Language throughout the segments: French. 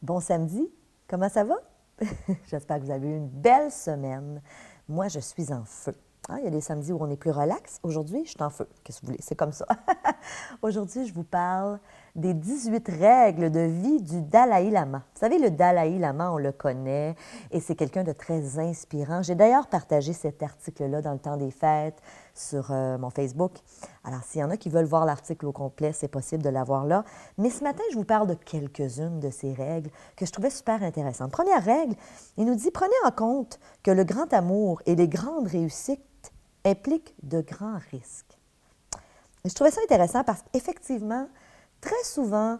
Bon samedi, comment ça va? J'espère que vous avez eu une belle semaine. Moi, je suis en feu. Hein, il y a des samedis où on est plus relax. Aujourd'hui, je suis en feu. Qu'est-ce que vous voulez? C'est comme ça. Aujourd'hui, je vous parle des 18 règles de vie du Dalai Lama. Vous savez, le Dalai Lama, on le connaît et c'est quelqu'un de très inspirant. J'ai d'ailleurs partagé cet article-là dans le temps des fêtes sur mon Facebook. Alors, s'il y en a qui veulent voir l'article au complet, c'est possible de l'avoir là. Mais ce matin, je vous parle de quelques-unes de ces règles que je trouvais super intéressantes. Première règle, il nous dit « Prenez en compte que le grand amour et les grandes réussites impliquent de grands risques. » Et je trouvais ça intéressant parce qu'effectivement, très souvent,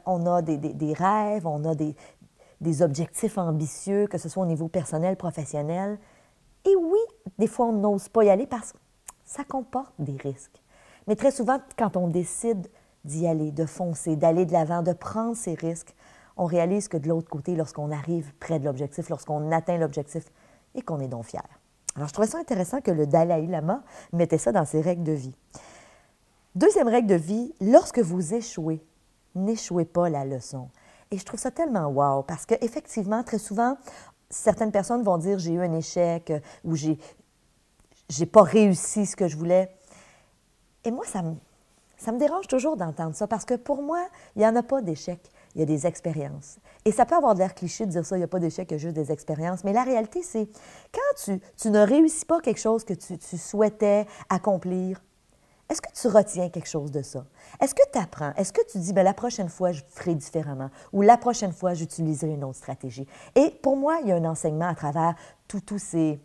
on a des rêves, on a des objectifs ambitieux, que ce soit au niveau personnel, professionnel. Et oui, des fois, on n'ose pas y aller parce que ça comporte des risques. Mais très souvent, quand on décide d'y aller, de foncer, d'aller de l'avant, de prendre ces risques, on réalise que de l'autre côté, lorsqu'on arrive près de l'objectif, lorsqu'on atteint l'objectif, et qu'on est donc fier. Alors, je trouvais ça intéressant que le Dalai Lama mettait ça dans ses règles de vie. Deuxième règle de vie, lorsque vous échouez, n'échouez pas la leçon. Et je trouve ça tellement wow, parce qu'effectivement, très souvent, certaines personnes vont dire « j'ai eu un échec » ou « j'ai pas réussi ce que je voulais ». Et moi, ça me dérange toujours d'entendre ça, parce que pour moi, il n'y en a pas d'échec, il y a des expériences. Et ça peut avoir l'air cliché de dire ça, il n'y a pas d'échec, il y a juste des expériences. Mais la réalité, c'est quand tu ne réussis pas quelque chose que tu souhaitais accomplir, est-ce que tu retiens quelque chose de ça? Est-ce que tu apprends? Est-ce que tu dis, bien, la prochaine fois, je ferai différemment ou la prochaine fois, j'utiliserai une autre stratégie? Et pour moi, il y a un enseignement à travers tous ces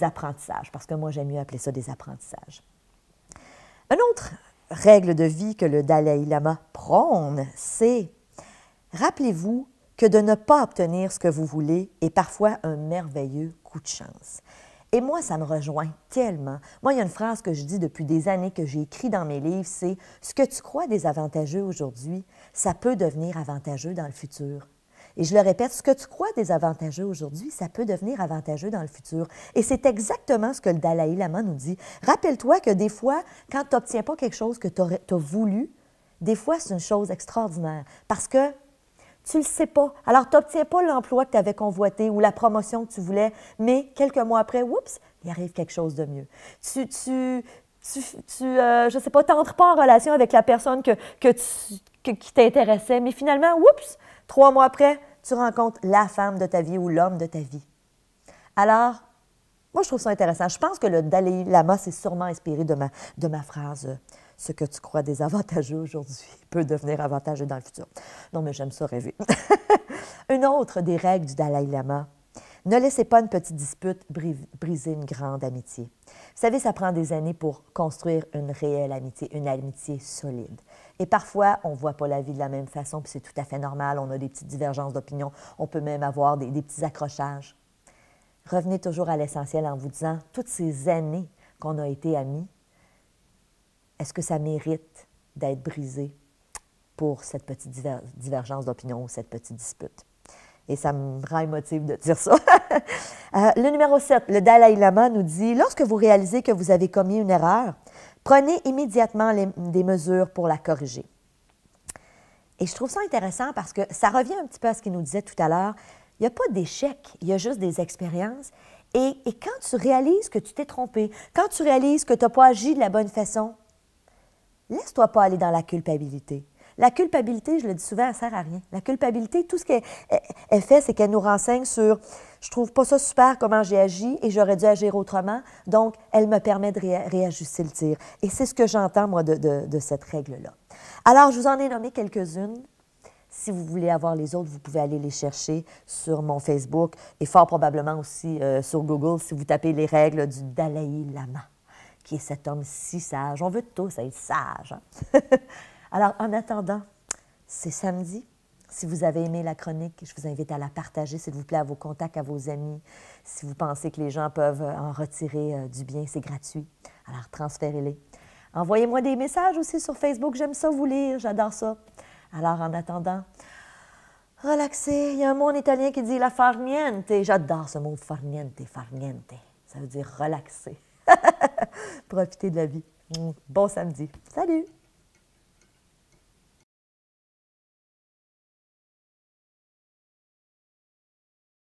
apprentissages, parce que moi, j'aime mieux appeler ça des apprentissages. Une autre règle de vie que le Dalai Lama prône, c'est rappelez-vous que de ne pas obtenir ce que vous voulez est parfois un merveilleux coup de chance. Et moi, ça me rejoint tellement. Moi, il y a une phrase que je dis depuis des années, que j'ai écrite dans mes livres, c'est « Ce que tu crois désavantageux aujourd'hui, ça peut devenir avantageux dans le futur. » Et je le répète, ce que tu crois désavantageux aujourd'hui, ça peut devenir avantageux dans le futur. Et c'est exactement ce que le Dalai Lama nous dit. Rappelle-toi que des fois, quand tu n'obtiens pas quelque chose que tu as voulu, des fois, c'est une chose extraordinaire. Parce que tu ne le sais pas. Alors, tu n'obtiens pas l'emploi que tu avais convoité ou la promotion que tu voulais, mais quelques mois après, oups, il arrive quelque chose de mieux. Je ne sais pas, tu n'entres pas en relation avec la personne qui t'intéressait, mais finalement, oups, 3 mois après, tu rencontres la femme de ta vie ou l'homme de ta vie. Alors, moi, je trouve ça intéressant. Je pense que le Dalai Lama s'est sûrement inspiré de ma phrase « Ce que tu crois désavantageux aujourd'hui peut devenir avantageux dans le futur ». Non, mais j'aime ça rêver. Une autre des règles du Dalai Lama, ne laissez pas une petite dispute briser une grande amitié. Vous savez, ça prend des années pour construire une réelle amitié, une amitié solide. Et parfois, on ne voit pas la vie de la même façon, puis c'est tout à fait normal. On a des petites divergences d'opinion. On peut même avoir des petits accrochages. Revenez toujours à l'essentiel en vous disant, toutes ces années qu'on a été amis, est-ce que ça mérite d'être brisé pour cette petite divergence d'opinion ou cette petite dispute? Et ça me rend émotive de dire ça. Le numéro 7, le Dalai Lama nous dit, lorsque vous réalisez que vous avez commis une erreur, prenez immédiatement des mesures pour la corriger. Et je trouve ça intéressant parce que ça revient un petit peu à ce qu'il nous disait tout à l'heure. Il n'y a pas d'échec, il y a juste des expériences. Et quand tu réalises que tu t'es trompé, quand tu réalises que tu n'as pas agi de la bonne façon, laisse-toi pas aller dans la culpabilité. La culpabilité, je le dis souvent, elle ne sert à rien. La culpabilité, tout ce qu'elle fait, c'est qu'elle nous renseigne sur « je trouve pas ça super comment j'ai agi et j'aurais dû agir autrement », donc elle me permet de réajuster le tir. Et c'est ce que j'entends, moi, de cette règle-là. Alors, je vous en ai nommé quelques-unes. Si vous voulez avoir les autres, vous pouvez aller les chercher sur mon Facebook et fort probablement aussi sur Google si vous tapez les règles du Dalai Lama, qui est cet homme si sage. On veut tous être sages. Hein? Alors, en attendant, c'est samedi. Si vous avez aimé la chronique, je vous invite à la partager, s'il vous plaît, à vos contacts, à vos amis. Si vous pensez que les gens peuvent en retirer du bien, c'est gratuit. Alors, transférez-les. Envoyez-moi des messages aussi sur Facebook. J'aime ça vous lire, j'adore ça. Alors, en attendant, relaxez. Il y a un mot en italien qui dit la farniente. J'adore ce mot farniente, farniente. Ça veut dire relaxer. Profitez de la vie. Bon samedi. Salut!